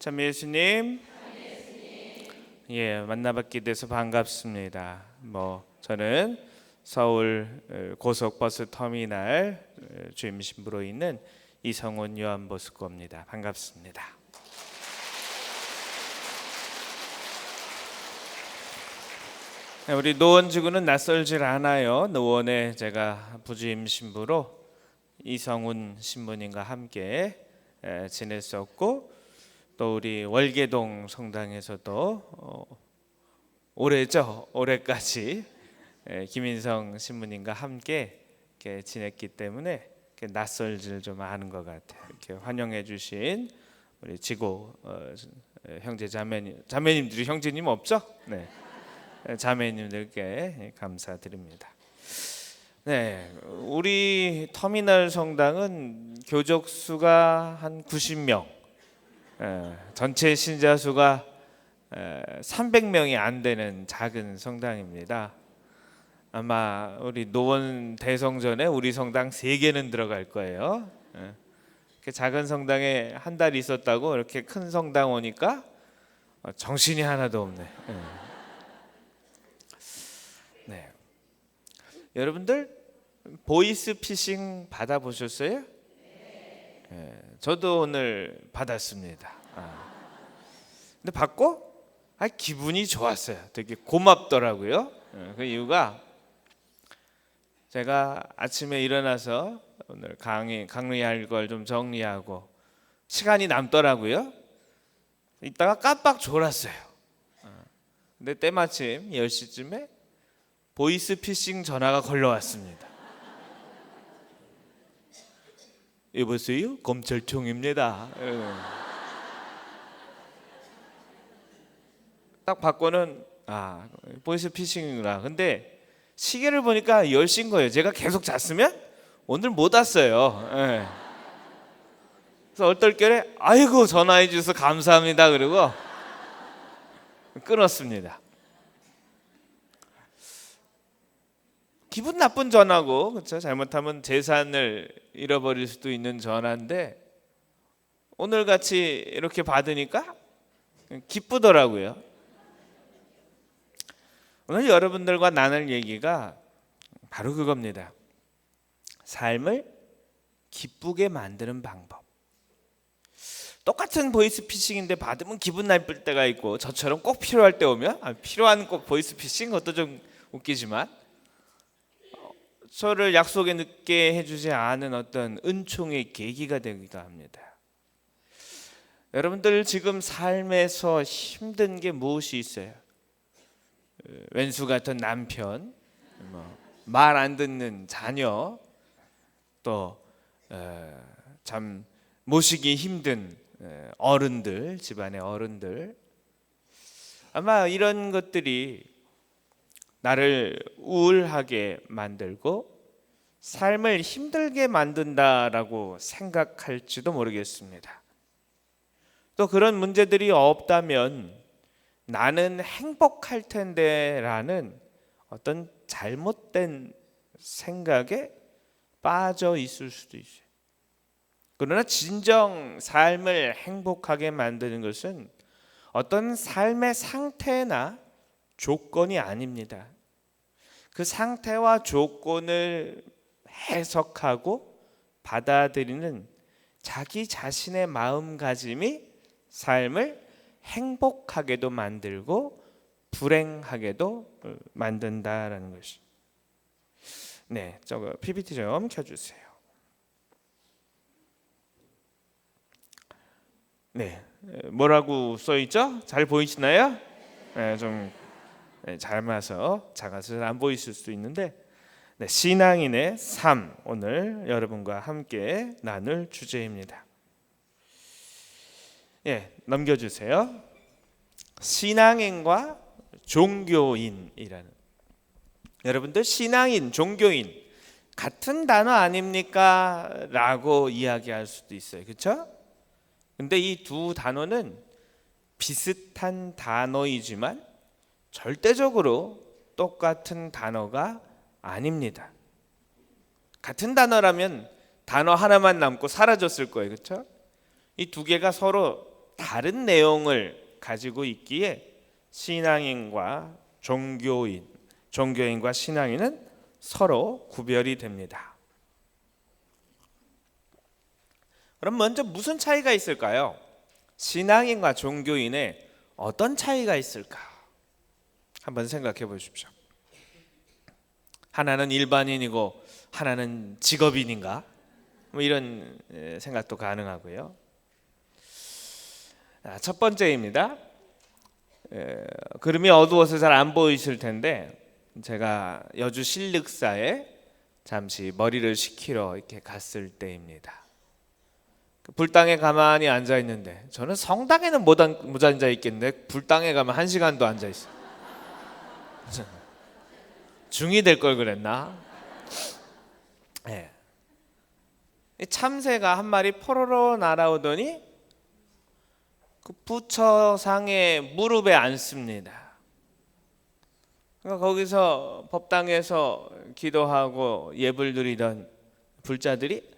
참 예수님, 만나뵙게 돼서 반갑습니다. 저는 서울 고속버스 터미널 주임 신부로 있는 이성훈 요한보스코입니다. 반갑습니다. 우리 노원지구는 낯설질 않아요. 노원에 제가 부주임 신부로 이성훈 신부님과 함께 지냈었고, 또 우리 월계동 성당에서도 올해까지 김인성 신부님과 함께 이렇게 지냈기 때문에 이렇게 낯설지를 좀 아는 것 같아요. 이렇게 환영해 주신 우리 지고 형제 자매님들이, 형제님 없죠? 네, 자매님들께 감사드립니다. 네, 우리 터미널 성당은 교적 수가 한 90명, 전체 신자 수가 300명이 안 되는 작은 성당입니다. 아마 우리 노원 대성전에 우리 성당 3개는 들어갈 거예요. 이렇게 작은 성당에 한 달 있었다고 이렇게 큰 성당 오니까 정신이 하나도 없네. 네. 여러분들 보이스피싱 받아보셨어요? 저도 오늘 받았습니다. 근데 받고 기분이 좋았어요. 되게 고맙더라고요. 그 이유가 제가 아침에 일어나서 오늘 강의할 걸 좀 정리하고 시간이 남더라고요. 이따가 깜빡 졸았어요. 근데 때마침 10시쯤에 보이스피싱 전화가 걸려왔습니다. 여보세요? 검찰청입니다. 딱 받고는 보이스피싱이구나. 근데 시계를 보니까 10시인 거예요. 제가 계속 잤으면 오늘 못 왔어요. 그래서 얼떨결에 아이고 전화해 주셔서 감사합니다. 그리고 끊었습니다. 기분 나쁜 전화고, 그렇죠? 잘못하면 재산을 잃어버릴 수도 있는 전화인데 오늘 같이 이렇게 받으니까 기쁘더라고요. 오늘 여러분들과 나눌 얘기가 바로 그겁니다. 삶을 기쁘게 만드는 방법. 똑같은 보이스피싱인데 받으면 기분 나쁠 때가 있고, 저처럼 꼭 필요할 때 오면 필요한 꼭 보이스피싱, 그것도 좀 웃기지만 저를 약속에 늦게 해주지 않은 어떤 은총의 계기가 되기도 합니다. 여러분들 지금 삶에서 힘든 게 무엇이 있어요? 왼수 같은 남편, 말 안 듣는 자녀, 또 참 모시기 힘든 어른들, 집안의 어른들, 아마 이런 것들이 나를 우울하게 만들고 삶을 힘들게 만든다라고 생각할지도 모르겠습니다. 또 그런 문제들이 없다면 나는 행복할 텐데 라는 어떤 잘못된 생각에 빠져 있을 수도 있어요. 그러나 진정 삶을 행복하게 만드는 것은 어떤 삶의 상태나 조건이 아닙니다. 그 상태와 조건을 해석하고 받아들이는 자기 자신의 마음가짐이 삶을 행복하게도 만들고 불행하게도 만든다라는 것이. 네, 저거 PPT 좀 켜주세요. 네, 뭐라고 써 있죠? 잘 보이시나요? 네, 좀 작아서 잘 안 보이실 수도 있는데, 신앙인의 삶, 오늘 여러분과 함께 나눌 주제입니다. 넘겨주세요. 신앙인과 종교인이라는. 여러분들 신앙인, 종교인 같은 단어 아닙니까? 라고 이야기할 수도 있어요. 그렇죠? 근데 이 두 단어는 비슷한 단어이지만 절대적으로 똑같은 단어가 아닙니다. 같은 단어라면 단어 하나만 남고 사라졌을 거예요. 그렇죠? 이 두 개가 서로 다른 내용을 가지고 있기에 신앙인과 종교인과 신앙인은 서로 구별이 됩니다. 그럼 먼저 무슨 차이가 있을까요? 신앙인과 종교인의 어떤 차이가 있을까? 한번 생각해 보십시오. 하나는 일반인이고 하나는 직업인인가? 뭐 이런 생각도 가능하고요. 첫 번째입니다. 그림이 어두워서 잘 안 보이실 텐데 제가 여주 신륵사에 잠시 머리를 식히러 이렇게 갔을 때입니다. 불당에 가만히 앉아 있는데 저는 성당에는 못 앉아 있겠는데 불당에 가면 1시간도 앉아 있어요. 중이 될 걸 그랬나? 네. 참새가 한 마리 포로로 날아오더니 그 부처상의 무릎에 앉습니다. 그러니까 거기서 법당에서 기도하고 예불 드리던 불자들이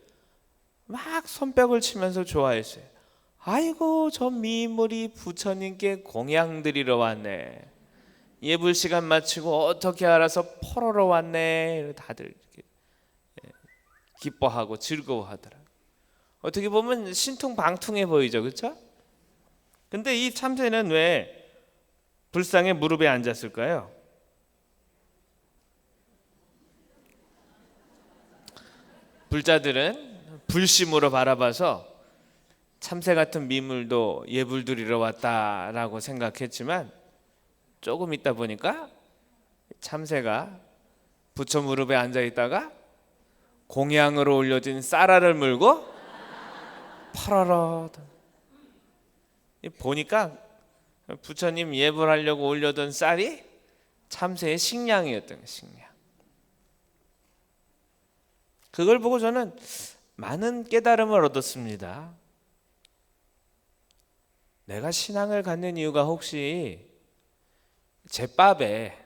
막 손뼉을 치면서 좋아했어요. 아이고 저 미인물이 부처님께 공양 드리러 왔네. 예불 시간 마치고 어떻게 알아서 포로로 왔네. 다들 이렇게 기뻐하고 즐거워하더라. 어떻게 보면 신통방통해 보이죠, 그렇죠? 근데 이 참새는 왜 불상의 무릎에 앉았을까요? 불자들은 불심으로 바라봐서 참새 같은 미물도 예불 드리러 왔다라고 생각했지만 조금 있다 보니까 참새가 부처 무릎에 앉아 있다가 공양으로 올려진 쌀알을 물고 파라라 보니까 부처님 예불하려고 올려둔 쌀이 참새의 식량이었던 거예요. 식량. 그걸 보고 저는 많은 깨달음을 얻었습니다. 내가 신앙을 갖는 이유가 혹시 제밥에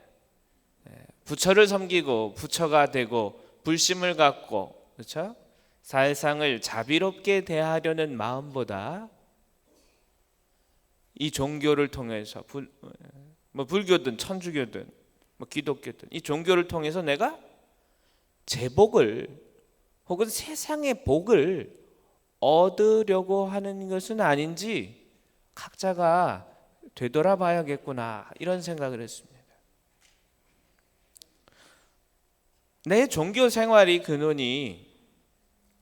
부처를 섬기고 부처가 되고 불심을 갖고 그렇죠? 사회상을 자비롭게 대하려는 마음보다 이 종교를 통해서 불교든 천주교든 기독교든 이 종교를 통해서 내가 제복을 혹은 세상의 복을 얻으려고 하는 것은 아닌지 각자가 되돌아봐야겠구나 이런 생각을 했습니다. 내 종교 생활이 근원이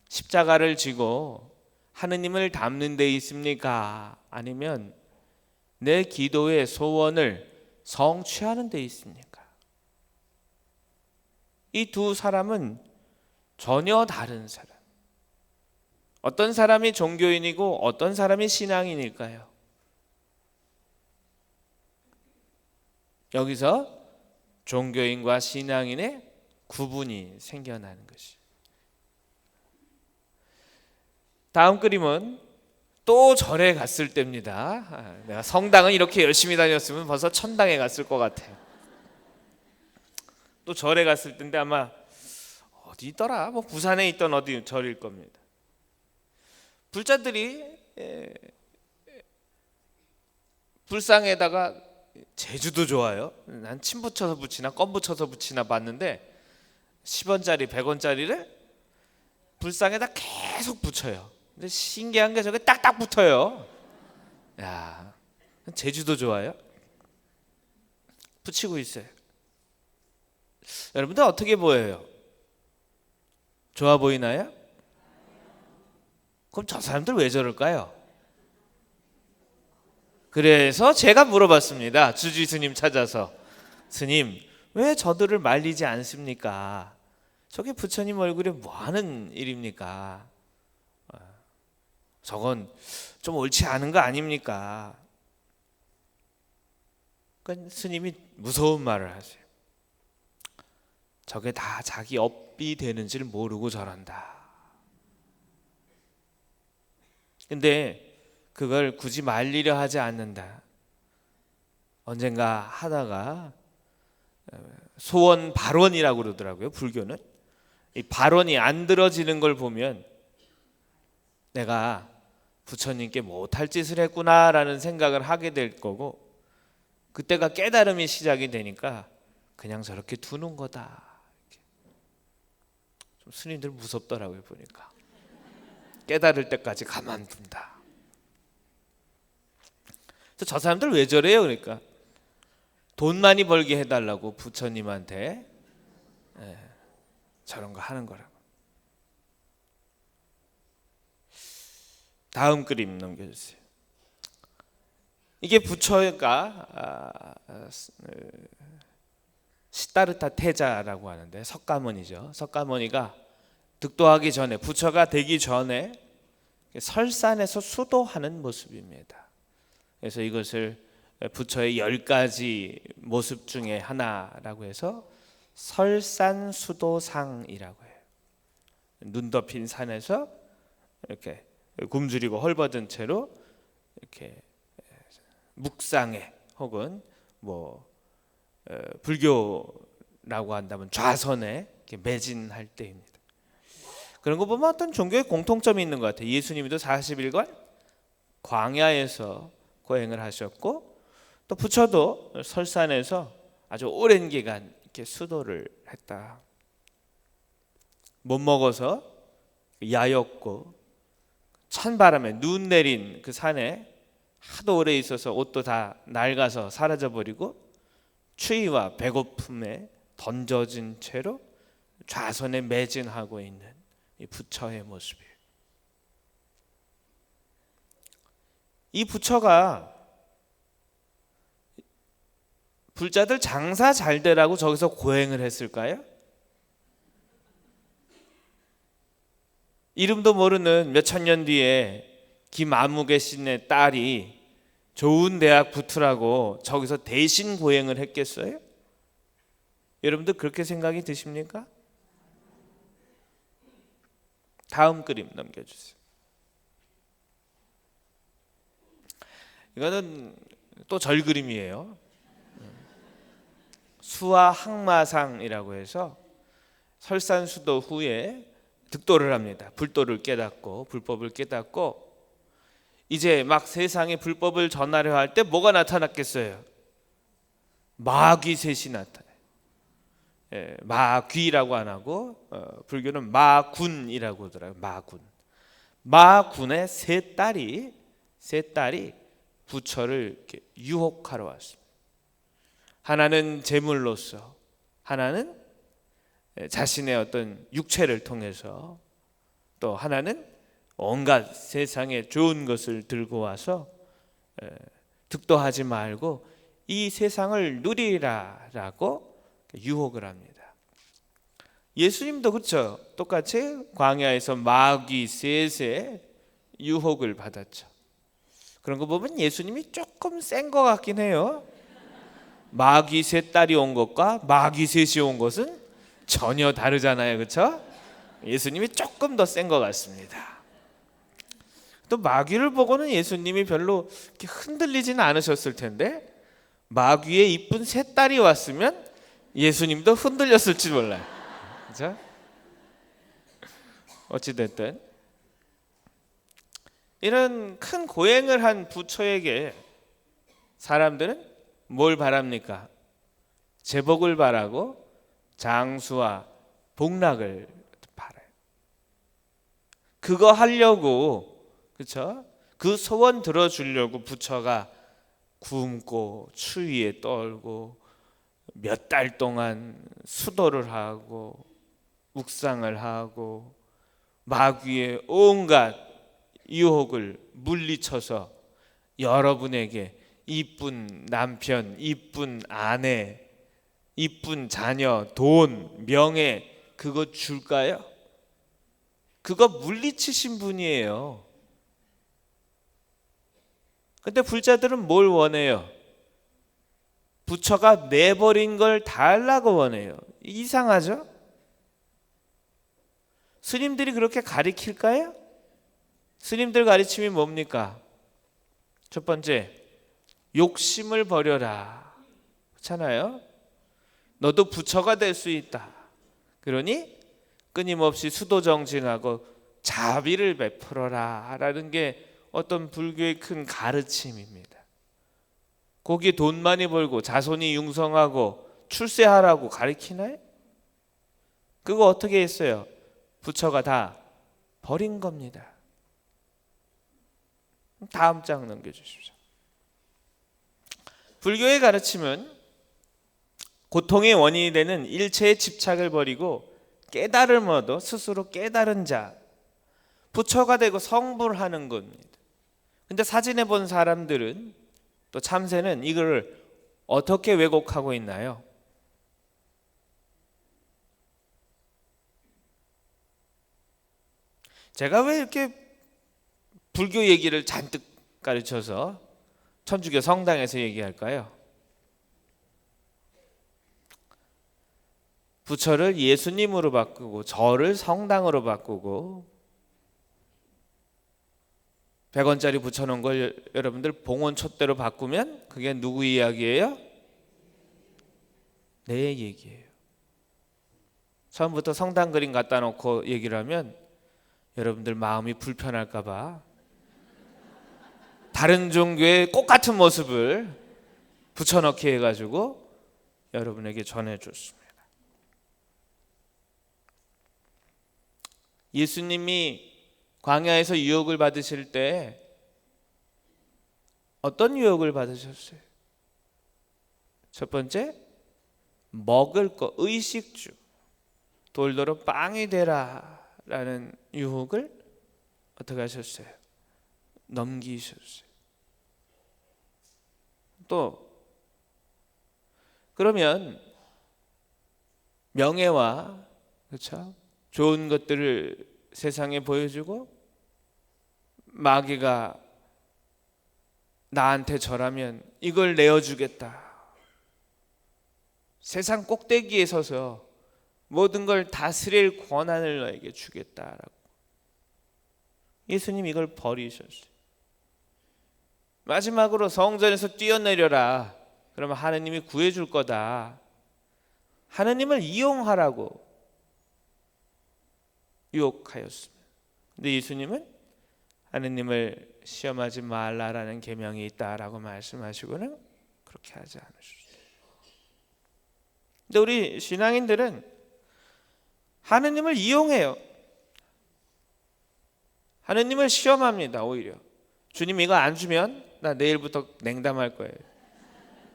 십자가를 지고 하느님을 닮는 데 있습니까? 아니면 내 기도의 소원을 성취하는 데 있습니까? 이 두 사람은 전혀 다른 사람. 어떤 사람이 종교인이고 어떤 사람이 신앙인일까요? 여기서 종교인과 신앙인의 구분이 생겨나는 것이. 다음 그림은 또 절에 갔을 때입니다. 내가 성당은 이렇게 열심히 다녔으면 벌써 천당에 갔을 것 같아요. 또 절에 갔을 때인데 아마 어디더라? 부산에 있던 어디 절일 겁니다. 불자들이 불상에다가 제주도 좋아요. 난 침 붙여서 붙이나 껌 붙여서 붙이나 봤는데 10원짜리 100원짜리를 불상에다 계속 붙여요. 근데 신기한 게 저게 딱딱 붙어요. 야, 제주도 좋아요? 붙이고 있어요. 여러분들 어떻게 보여요? 좋아 보이나요? 그럼 저 사람들 왜 저럴까요? 그래서 제가 물어봤습니다. 주지 스님 찾아서 스님 왜 저들을 말리지 않습니까? 저게 부처님 얼굴에 뭐하는 일입니까? 저건 좀 옳지 않은 거 아닙니까? 그러니까 스님이 무서운 말을 하세요. 저게 다 자기 업이 되는 줄 모르고 저런다. 근데 그걸 굳이 말리려 하지 않는다. 언젠가 하다가 소원 발원이라고 그러더라고요. 불교는 이 발원이 안 들어지는 걸 보면 내가 부처님께 못할 짓을 했구나라는 생각을 하게 될 거고, 그때가 깨달음이 시작이 되니까 그냥 저렇게 두는 거다. 좀 스님들 무섭더라고요, 보니까. 깨달을 때까지 가만둔다. 저 사람들 왜 저래요? 그러니까 돈 많이 벌게 해달라고 부처님한테 저런 거 하는 거라고. 다음 그림 넘겨주세요. 이게 부처가 시다르타 태자라고 하는데 석가모니죠. 석가모니가 득도하기 전에, 부처가 되기 전에 설산에서 수도하는 모습입니다. 그래서 이것을 부처의 10가지 모습 중에 하나라고 해서 설산수도상이라고 해요. 눈 덮인 산에서 이렇게 굶주리고 헐벗은 채로 이렇게 묵상에, 혹은 불교라고 한다면 좌선에 이렇게 매진할 때입니다. 그런 거 보면 어떤 종교의 공통점이 있는 것 같아요. 예수님도 40일간 광야에서 고행을 하셨고, 또 부처도 설산에서 아주 오랜 기간 이렇게 수도를 했다. 못 먹어서 야였고, 찬바람에 눈 내린 그 산에 하도 오래 있어서 옷도 다 낡아서 사라져버리고, 추위와 배고픔에 던져진 채로 좌선에 매진하고 있는 이 부처의 모습이에요. 이 부처가 불자들 장사 잘 되라고 저기서 고행을 했을까요? 이름도 모르는 몇천 년 뒤에 김아무개 씨네 딸이 좋은 대학 붙으라고 저기서 대신 고행을 했겠어요? 여러분들 그렇게 생각이 드십니까? 다음 그림 넘겨주세요. 이거는 또 절 그림이에요. 수화 항마상이라고 해서 설산수도 후에 득도를 합니다. 불도를 깨닫고, 불법을 깨닫고, 이제 막 세상에 불법을 전하려 할 때 뭐가 나타났겠어요? 마귀셋이 나타나요. 마귀라고 안 하고 불교는 마군이라고 하더라고요. 마군의 세 딸이 부처를 이렇게 유혹하러 왔습니다. 하나는 제물로서, 하나는 자신의 어떤 육체를 통해서, 또 하나는 온갖 세상에 좋은 것을 들고 와서 득도하지 말고 이 세상을 누리라라고 유혹을 합니다. 예수님도 그렇죠. 똑같이 광야에서 마귀 셋의 유혹을 받았죠. 그런 거 보면 예수님이 조금 센 것 같긴 해요. 마귀 셋 딸이 온 것과 마귀 셋이 온 것은 전혀 다르잖아요, 그렇죠? 예수님이 조금 더 센 것 같습니다. 또 마귀를 보고는 예수님이 별로 이렇게 흔들리지는 않으셨을 텐데, 마귀의 이쁜 세 딸이 왔으면 예수님도 흔들렸을지 몰라요. 그렇죠? 어찌됐든 이런 큰 고행을 한 부처에게 사람들은 뭘 바랍니까? 제복을 바라고 장수와 복락을 바라요. 그거 하려고, 그렇죠? 그 소원 들어주려고 부처가 굶고 추위에 떨고 몇 달 동안 수도를 하고 묵상을 하고 마귀의 온갖 유혹을 물리쳐서 여러분에게 이쁜 남편, 이쁜 아내, 이쁜 자녀, 돈, 명예, 그거 줄까요? 그거 물리치신 분이에요. 근데 불자들은 뭘 원해요? 부처가 내버린 걸 달라고 원해요. 이상하죠? 스님들이 그렇게 가리킬까요? 스님들 가르침이 뭡니까? 첫 번째, 욕심을 버려라. 그렇잖아요? 너도 부처가 될 수 있다. 그러니 끊임없이 수도정진하고 자비를 베풀어라 라는 게 어떤 불교의 큰 가르침입니다. 거기에 돈 많이 벌고 자손이 융성하고 출세하라고 가르치나요? 그거 어떻게 했어요? 부처가 다 버린 겁니다. 다음 장 넘겨주십시오. 불교의 가르침은 고통의 원인이 되는 일체의 집착을 버리고 깨달음을 얻어 스스로 깨달은 자, 부처가 되고 성불을 하는 겁니다. 근데 사진에 본 사람들은, 또 참새는 이걸 어떻게 왜곡하고 있나요? 제가 왜 이렇게 불교 얘기를 잔뜩 가르쳐서 천주교 성당에서 얘기할까요? 부처를 예수님으로 바꾸고 저를 성당으로 바꾸고 100원짜리 붙여놓은 걸 여러분들 봉원 촛대로 바꾸면 그게 누구 이야기예요? 내 얘기예요. 처음부터 성당 그림 갖다 놓고 얘기를 하면 여러분들 마음이 불편할까 봐 다른 종교의 똑같은 모습을 붙여넣기 해가지고 여러분에게 전해줬습니다. 예수님이 광야에서 유혹을 받으실 때 어떤 유혹을 받으셨어요? 첫 번째, 먹을 거, 의식주, 돌도로 빵이 되라 라는 유혹을 어떻게 하셨어요? 넘기셨어요. 또 그러면 명예와, 그렇죠? 좋은 것들을 세상에 보여주고 마귀가 나한테 절하면 이걸 내어주겠다. 세상 꼭대기에 서서 모든 걸 다스릴 권한을 너에게 주겠다라고. 예수님 이걸 버리셨어요. 마지막으로 성전에서 뛰어내려라. 그러면 하느님이 구해줄 거다. 하느님을 이용하라고 유혹하였습니다. 근데 예수님은 하느님을 시험하지 말라라는 계명이 있다라고 말씀하시고는 그렇게 하지 않으셨어요. 근데 우리 신앙인들은 하느님을 이용해요. 하느님을 시험합니다. 오히려 주님 이거 안 주면 나 내일부터 냉담할 거예요.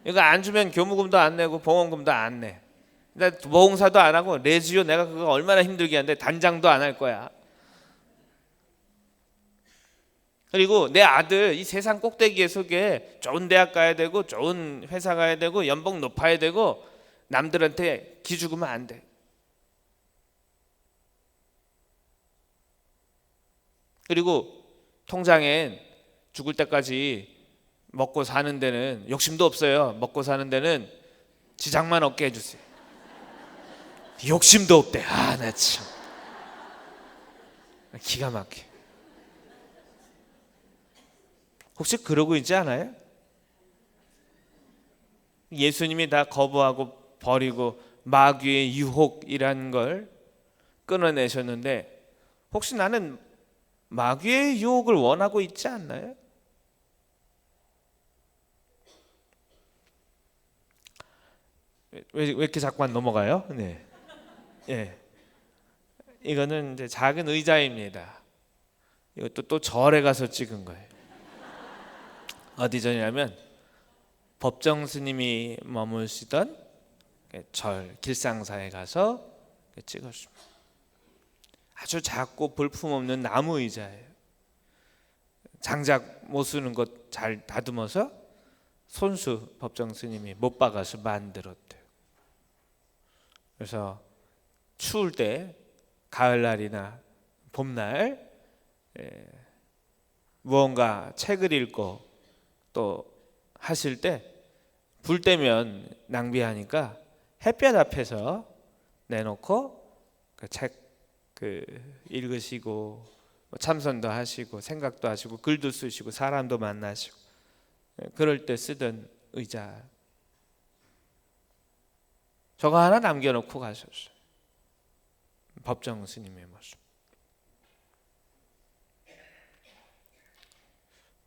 이거 안 주면 교무금도 안 내고 보험금도 안 내. 나 봉사도 안 하고 레지오 내가 그거 얼마나 힘들게 하는데 단장도 안 할 거야. 그리고 내 아들 이 세상 꼭대기에 서게 좋은 대학 가야 되고 좋은 회사 가야 되고 연봉 높아야 되고 남들한테 기죽으면 안 돼. 그리고 통장엔 죽을 때까지 먹고 사는 데는 욕심도 없어요. 먹고 사는 데는 지장만 없게 해주세요. 욕심도 없대. 아, 나 참 기가 막혀. 혹시 그러고 있지 않아요? 예수님이 다 거부하고 버리고 마귀의 유혹이라는 걸 끊어내셨는데 혹시 나는 마귀의 유혹을 원하고 있지 않나요? 왜 이렇게 자꾸 안 넘어가요? 네. 예. 이거는 이제 작은 의자입니다. 이것도 또 절에 가서 찍은 거예요. 어디 전이냐면 법정 스님이 머무시던 절 길상사에 가서 찍었습니다. 아주 작고 볼품없는 나무 의자예요. 장작 못 쓰는 것 잘 다듬어서 손수 법정 스님이 못 박아서 만들었대요. 그래서 추울 때 가을날이나 봄날 무언가 책을 읽고 또 하실 때 불 때면 낭비하니까 햇볕 앞에서 내놓고 그 책 읽으시고 참선도 하시고 생각도 하시고 글도 쓰시고 사람도 만나시고 그럴 때 쓰던 의자 저거 하나 남겨놓고 가셨어요. 법정 스님의 모습.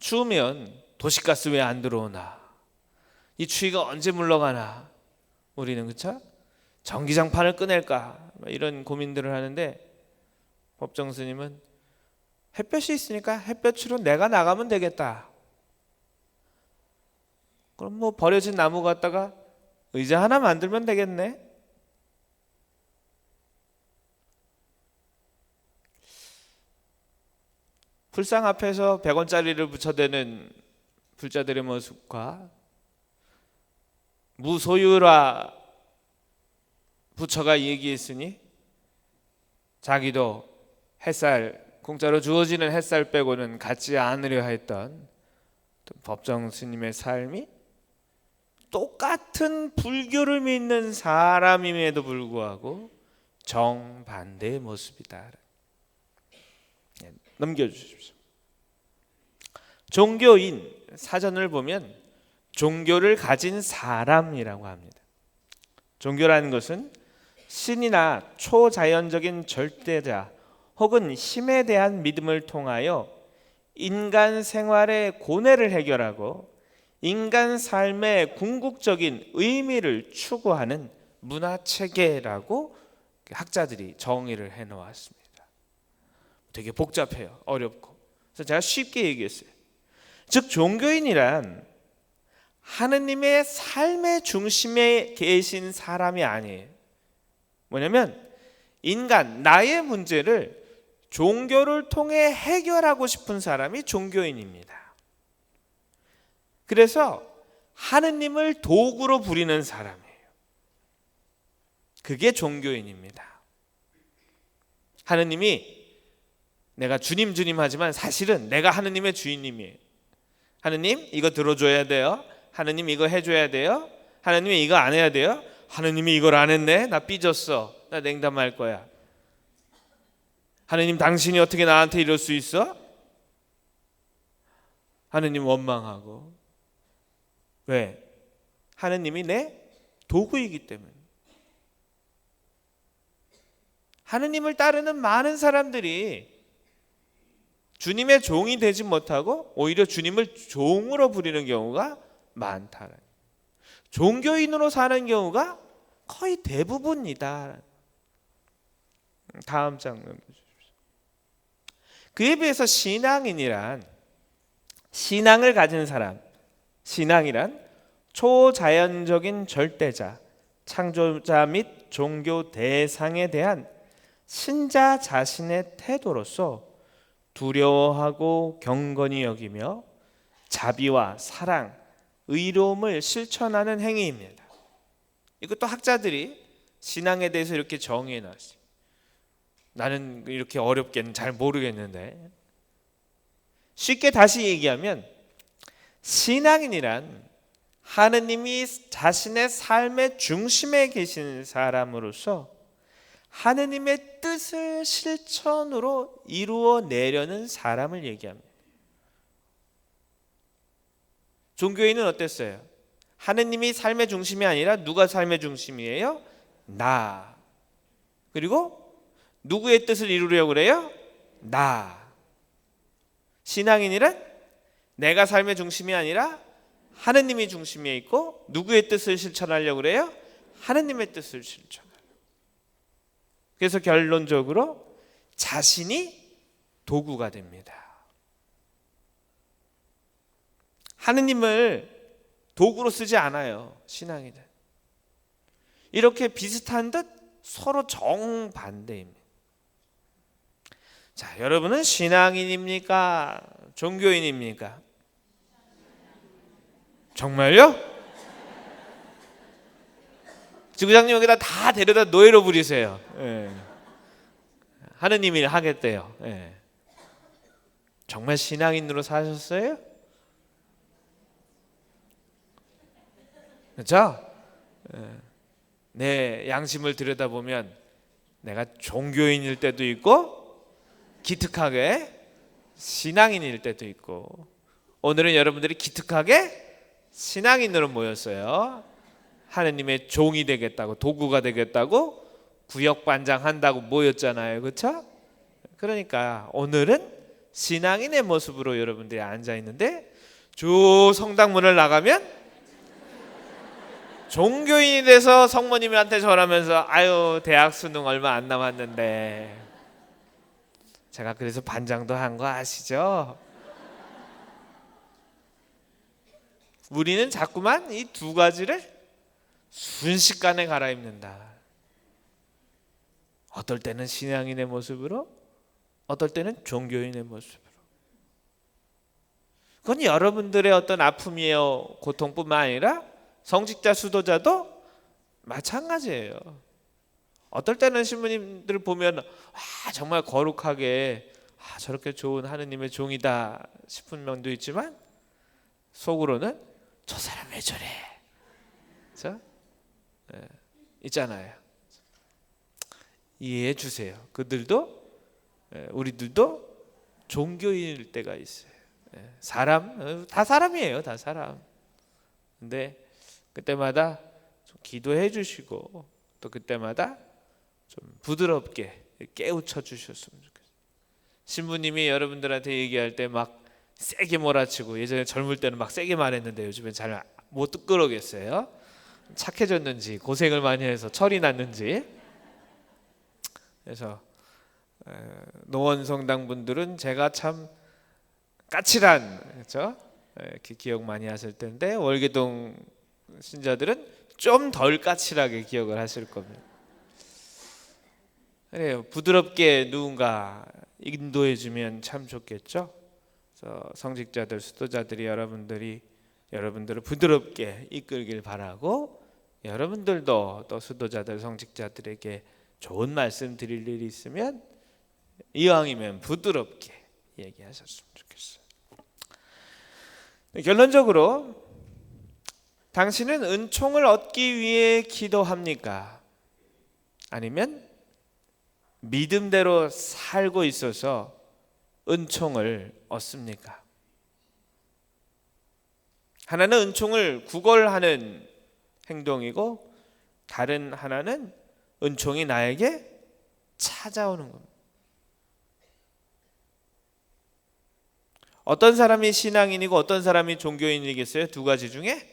추우면 도시가스 왜 안 들어오나? 이 추위가 언제 물러가나? 우리는 그쵸? 전기장판을 꺼낼까? 이런 고민들을 하는데 법정 스님은 햇볕이 있으니까 햇볕으로 내가 나가면 되겠다. 그럼 뭐 버려진 나무 갖다가 의자 하나 만들면 되겠네. 불상 앞에서 100원짜리를 붙여대는 불자들의 모습과 무소유라 부처가 얘기했으니 자기도 햇살, 공짜로 주어지는 햇살 빼고는 갖지 않으려 했던 법정 스님의 삶이 똑같은 불교를 믿는 사람임에도 불구하고 정반대의 모습이다. 넘겨주십시오. 종교인, 사전을 보면 종교를 가진 사람이라고 합니다. 종교라는 것은 신이나 초자연적인 절대자 혹은 힘에 대한 믿음을 통하여 인간 생활의 고뇌를 해결하고 인간 삶의 궁극적인 의미를 추구하는 문화체계라고 학자들이 정의를 해놓았습니다. 되게 복잡해요. 어렵고. 그래서 제가 쉽게 얘기했어요. 즉 종교인이란 하느님의 삶의 중심에 계신 사람이 아니에요. 뭐냐면 인간, 나의 문제를 종교를 통해 해결하고 싶은 사람이 종교인입니다. 그래서 하느님을 도구로 부리는 사람이에요. 그게 종교인입니다. 하느님이 내가 주님 주님 하지만 사실은 내가 하느님의 주인님이에요. 하느님 이거 들어줘야 돼요. 하느님 이거 해줘야 돼요. 하느님이 이거 안 해야 돼요. 하느님이 이걸 안 했네. 나 삐졌어. 나 냉담할 거야. 하느님 당신이 어떻게 나한테 이럴 수 있어? 하느님 원망하고. 왜? 하느님이 내 도구이기 때문에. 하느님을 따르는 많은 사람들이 주님의 종이 되지 못하고 오히려 주님을 종으로 부리는 경우가 많다. 종교인으로 사는 경우가 거의 대부분이다. 다음 장 넘겨주십시오. 그에 비해서 신앙인이란 신앙을 가진 사람, 신앙이란 초자연적인 절대자, 창조자 및 종교 대상에 대한 신자 자신의 태도로서 두려워하고 경건히 여기며 자비와 사랑, 의로움을 실천하는 행위입니다. 이것도 학자들이 신앙에 대해서 이렇게 정의해 놨어요. 나는 이렇게 어렵게는 잘 모르겠는데 쉽게 다시 얘기하면 신앙인이란 하느님이 자신의 삶의 중심에 계신 사람으로서 하느님의 뜻을 실천으로 이루어내려는 사람을 얘기합니다. 종교인은 어땠어요? 하느님이 삶의 중심이 아니라 누가 삶의 중심이에요? 나. 그리고 누구의 뜻을 이루려고 그래요? 나. 신앙인이란 내가 삶의 중심이 아니라 하느님이 중심에 있고 누구의 뜻을 실천하려고 그래요? 하느님의 뜻을 실천하려고. 그래서 결론적으로 자신이 도구가 됩니다. 하느님을 도구로 쓰지 않아요. 신앙인은. 이렇게 비슷한 듯 서로 정반대입니다. 자, 여러분은 신앙인입니까? 종교인입니까? 정말요? 지구장님 여기다 다 데려다 노예로 부리세요. 예. 하느님이 하겠대요. 예. 정말 신앙인으로 사셨어요? 그렇죠? 예. 내 양심을 들여다보면 내가 종교인일 때도 있고 기특하게 신앙인일 때도 있고 오늘은 여러분들이 기특하게 신앙인으로 모였어요. 하느님의 종이 되겠다고 도구가 되겠다고 구역반장한다고 모였잖아요. 그렇죠? 그러니까 오늘은 신앙인의 모습으로 여러분들이 앉아 있는데, 저 성당문을 나가면 종교인이 돼서 성모님한테 절하면서 아유 대학 수능 얼마 안 남았는데, 제가 그래서 반장도 한 거 아시죠? 우리는 자꾸만 이 두 가지를 순식간에 갈아입는다. 어떨 때는 신앙인의 모습으로, 어떨 때는 종교인의 모습으로. 그건 여러분들의 어떤 아픔이에요, 고통뿐만 아니라 성직자 수도자도 마찬가지예요. 어떨 때는 신부님들 보면 정말 거룩하게 저렇게 좋은 하느님의 종이다 싶은 면도 있지만, 속으로는 저 사람 왜 저래? 그렇죠? 있잖아요. 이해해 주세요. 그들도 우리들도 종교인일 때가 있어요. 사람 다 사람이에요, 다 사람. 근데 그때마다 좀 기도해 주시고, 또 그때마다 좀 부드럽게 깨우쳐 주셨으면 좋겠어요. 신부님이 여러분들한테 얘기할 때 막 세게 몰아치고, 예전에 젊을 때는 막 세게 말했는데 요즘엔 잘 못 그러겠어요. 착해졌는지 고생을 많이 해서 철이 났는지. 그래서 노원성당 분들은 제가 참 까칠한, 그렇죠? 이렇게 기억 많이 하실 텐데, 월계동 신자들은 좀 덜 까칠하게 기억을 하실 겁니다. 그래요. 부드럽게 누군가 인도해 주면 참 좋겠죠. 그래서 성직자들, 수도자들이 여러분들을 부드럽게 이끌길 바라고, 여러분들도 또 수도자들, 성직자들에게 좋은 말씀 드릴 일이 있으면 이왕이면 부드럽게 얘기하셨으면 좋겠어요. 결론적으로, 당신은 은총을 얻기 위해 기도합니까? 아니면 믿음대로 살고 있어서 은총을 얻습니까? 하나는 은총을 구걸하는 행동이고, 다른 하나는 은총이 나에게 찾아오는 겁니다. 어떤 사람이 신앙인이고 어떤 사람이 종교인이겠어요? 두 가지 중에?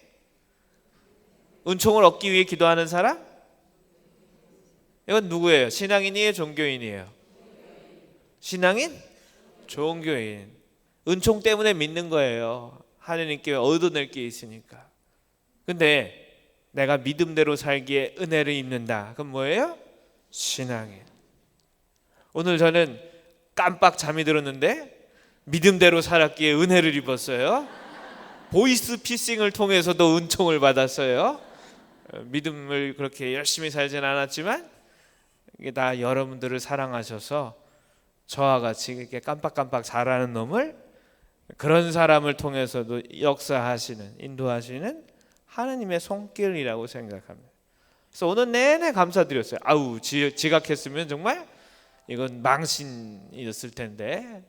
은총을 얻기 위해 기도하는 사람? 이건 누구예요? 신앙인이에요, 종교인이에요? 신앙인? 종교인. 은총 때문에 믿는 거예요. 하느님께 얻어낼 게 있으니까. 근데 내가 믿음대로 살기에 은혜를 입는다. 그럼 뭐예요? 신앙인. 오늘 저는 깜빡 잠이 들었는데 믿음대로 살았기에 은혜를 입었어요. 보이스 피싱을 통해서도 은총을 받았어요. 믿음을 그렇게 열심히 살진 않았지만, 이게 다 여러분들을 사랑하셔서 저와 같이 이렇게 깜빡깜빡 잘하는 놈을, 그런 사람을 통해서도 역사하시는, 인도하시는 하느님의 손길이라고 생각합니다. 그래서 오늘 내내 감사드렸어요. 아우, 지각했으면 정말 이건 망신이었을 텐데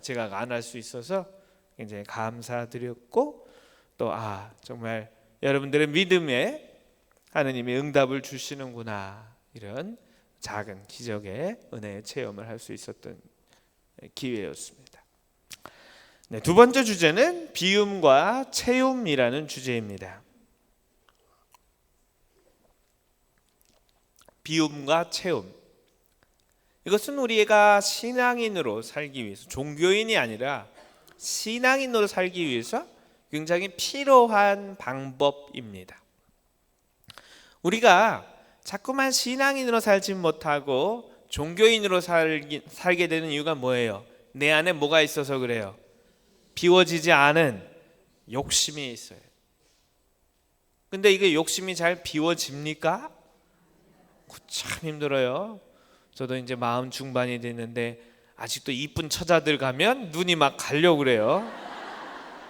지각 안 할 수 있어서 굉장히 감사드렸고, 또 정말 여러분들의 믿음에 하느님이 응답을 주시는구나, 이런 작은 기적의 은혜의 체험을 할 수 있었던 기회였습니다. 네, 두 번째 주제는 비움과 채움이라는 주제입니다. 비움과 채움. 이것은 우리가 신앙인으로 살기 위해서, 종교인이 아니라 신앙인으로 살기 위해서 굉장히 필요한 방법입니다. 우리가 자꾸만 신앙인으로 살지 못하고 종교인으로 살게 되는 이유가 뭐예요? 내 안에 뭐가 있어서 그래요? 비워지지 않은 욕심이 있어요. 근데 이게 욕심이 잘 비워집니까? 참 힘들어요. 저도 이제 마흔 중반이 됐는데 아직도 이쁜 처자들 가면 눈이 막 가려고 그래요.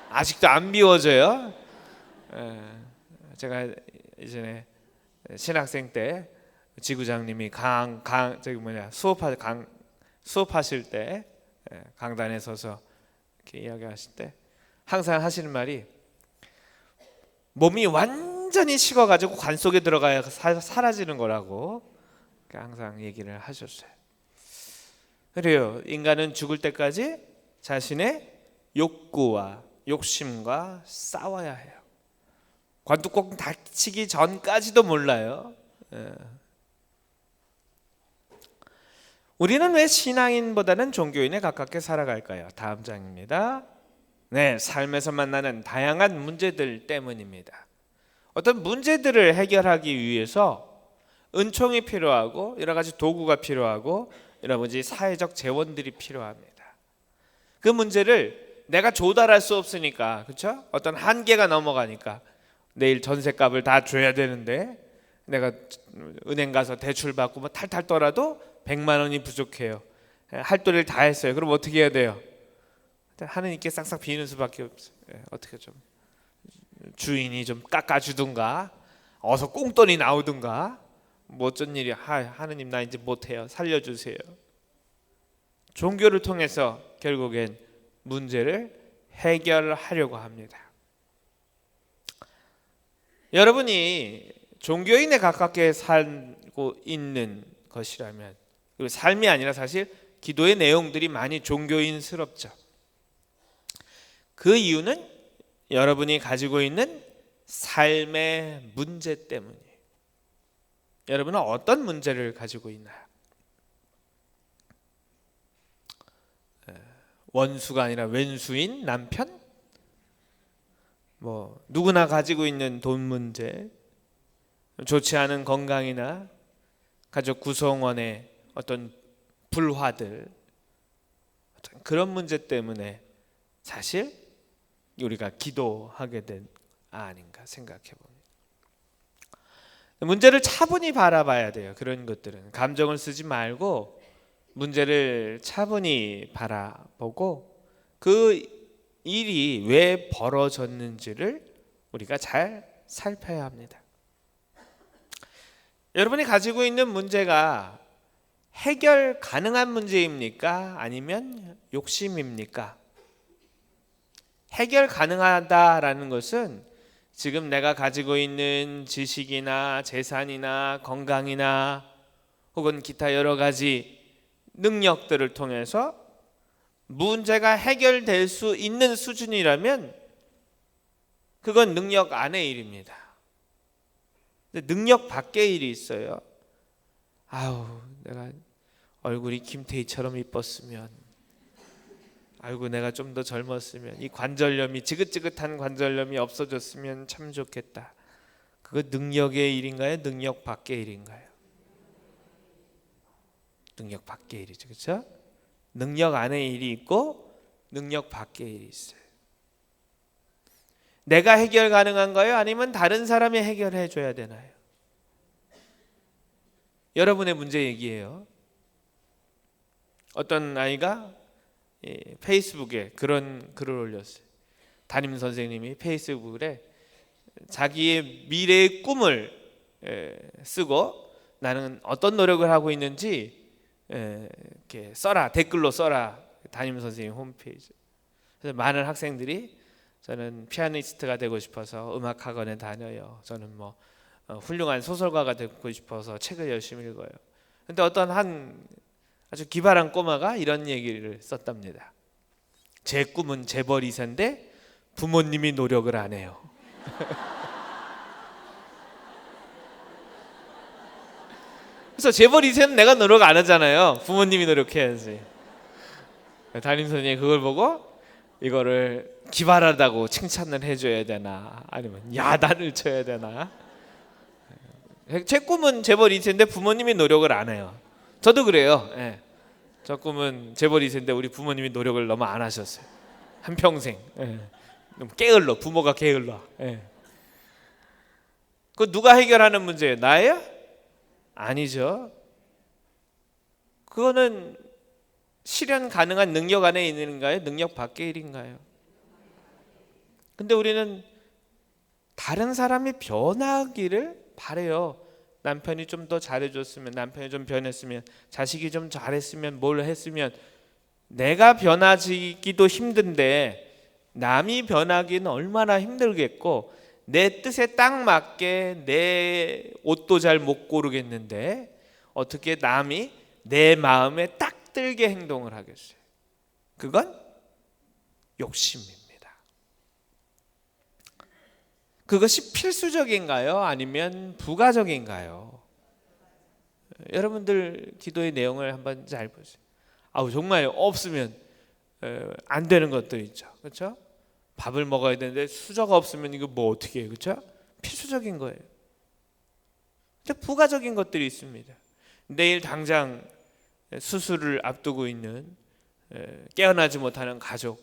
아직도 안 비워져요. 제가 예전에 신학생 때 지구장님이 수업하실 때 강단에 서서 이렇게 이야기하실 때 항상 하시는 말이, 몸이 완전히 식어가지고 관 속에 들어가야 사라지는 거라고 항상 얘기를 하셨어요. 그래요. 인간은 죽을 때까지 자신의 욕구와 욕심과 싸워야 해요. 관뚜껑 닫히기 전까지도 몰라요. 우리는 왜 신앙인보다는 종교인에 가깝게 살아갈까요? 다음 장입니다. 네, 삶에서 만나는 다양한 문제들 때문입니다. 어떤 문제들을 해결하기 위해서 은총이 필요하고 여러 가지 도구가 필요하고 여러 가지 사회적 재원들이 필요합니다. 그 문제를 내가 조달할 수 없으니까, 그렇죠? 어떤 한계가 넘어가니까 내일 전셋값을 다 줘야 되는데 내가 은행 가서 대출 받고 뭐 탈탈 떠라도 100만 원이 부족해요. 할 도리를 다 했어요. 그럼 어떻게 해야 돼요? 하느님께 싹싹 비는 수밖에 없어요. 어떻게 좀 주인이 좀 깎아주든가 어서 꽁돈이 나오든가 뭐 어쩐 일이야. 하느님 나 이제 못해요. 살려주세요. 종교를 통해서 결국엔 문제를 해결하려고 합니다. 여러분이 종교인에 가깝게 살고 있는 것이라면, 그리고 삶이 아니라 사실 기도의 내용들이 많이 종교인스럽죠. 그 이유는 여러분이 가지고 있는 삶의 문제 때문이에요. 여러분은 어떤 문제를 가지고 있나요? 원수가 아니라 왼수인 남편? 뭐 누구나 가지고 있는 돈 문제, 좋지 않은 건강이나 가족 구성원의 어떤 불화들, 그런 문제 때문에 사실 우리가 기도하게 된 아닌가 생각해 봅니다. 문제를 차분히 바라봐야 돼요. 그런 것들은 감정을 쓰지 말고 문제를 차분히 바라보고 그 일이 왜 벌어졌는지를 우리가 잘 살펴야 합니다. 여러분이 가지고 있는 문제가 해결 가능한 문제입니까? 아니면 욕심입니까? 해결 가능하다라는 것은 지금 내가 가지고 있는 지식이나 재산이나 건강이나 혹은 기타 여러 가지 능력들을 통해서 문제가 해결될 수 있는 수준이라면 그건 능력 안의 일입니다. 근데 능력 밖의 일이 있어요. 내가 얼굴이 김태희처럼 이뻤으면, 내가 좀 더 젊었으면, 이 관절염이 지긋지긋한 관절염이 없어졌으면 참 좋겠다. 그거 능력의 일인가요? 능력 밖의 일인가요? 능력 밖의 일이죠, 그렇죠? 능력 안의 일이 있고 능력 밖의 일이 있어요. 내가 해결 가능한가요? 아니면 다른 사람이 해결해 줘야 되나요? 여러분의 문제 얘기예요. 어떤 아이가 페이스북에 그런 글을 올렸어요. 담임 선생님이 페이스북에 자기의 미래의 꿈을 쓰고 나는 어떤 노력을 하고 있는지 이렇게 써라, 댓글로 써라. 담임 선생님 홈페이지. 그래서 많은 학생들이 저는 피아니스트가 되고 싶어서 음악 학원에 다녀요. 저는 뭐 훌륭한 소설가가 되고 싶어서 책을 열심히 읽어요. 근데 어떤 한 아주 기발한 꼬마가 이런 얘기를 썼답니다. 제 꿈은 재벌 2세인데 부모님이 노력을 안 해요. 그래서 재벌 2세는 내가 노력 안 하잖아요. 부모님이 노력해야지. 담임 선생님이 그걸 보고 이거를 기발하다고 칭찬을 해줘야 되나 아니면 야단을 쳐야 되나. 제 꿈은 재벌 2세인데 부모님이 노력을 안 해요. 저도 그래요. 저 꿈은 재벌 2세인데 우리 부모님이 노력을 너무 안 하셨어요. 한평생. 너무 게을러. 부모가 게을러. 그거 누가 해결하는 문제예요? 나예요? 아니죠. 그거는 실현 가능한 능력 안에 있는가요? 능력 밖의 일인가요? 근데 우리는 다른 사람이 변하기를 바래요. 남편이 좀 더 잘해줬으면, 남편이 좀 변했으면, 자식이 좀 잘했으면, 뭘 했으면. 내가 변하기도 힘든데 남이 변하기는 얼마나 힘들겠고, 내 뜻에 딱 맞게 내 옷도 잘 못 고르겠는데 어떻게 남이 내 마음에 딱 들게 행동을 하겠어요? 그건 욕심입니다. 그것이 필수적인가요? 아니면 부가적인가요? 여러분들 기도의 내용을 한번 잘 보세요. 정말 없으면 안 되는 것들 있죠. 그렇죠? 밥을 먹어야 되는데 수저가 없으면 이거 뭐 어떻게 해요? 그렇죠? 필수적인 거예요. 근데 부가적인 것들이 있습니다. 내일 당장 수술을 앞두고 있는 깨어나지 못하는 가족,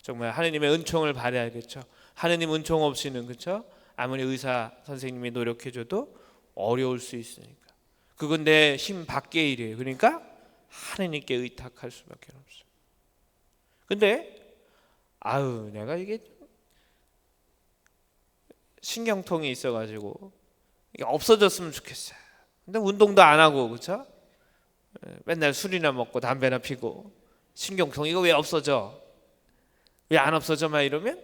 정말 하느님의 은총을 바라야겠죠. 하느님 은총 없이는, 그렇죠? 아무리 의사 선생님이 노력해줘도 어려울 수 있으니까. 그건 내 힘 밖의 일이에요. 그러니까 하느님께 의탁할 수밖에 없어요. 근데 내가 이게 신경통이 있어가지고 이게 없어졌으면 좋겠어요. 근데 운동도 안 하고, 그렇죠? 맨날 술이나 먹고 담배나 피고 신경통 이거 왜 없어져? 왜 안 없어져? 막 이러면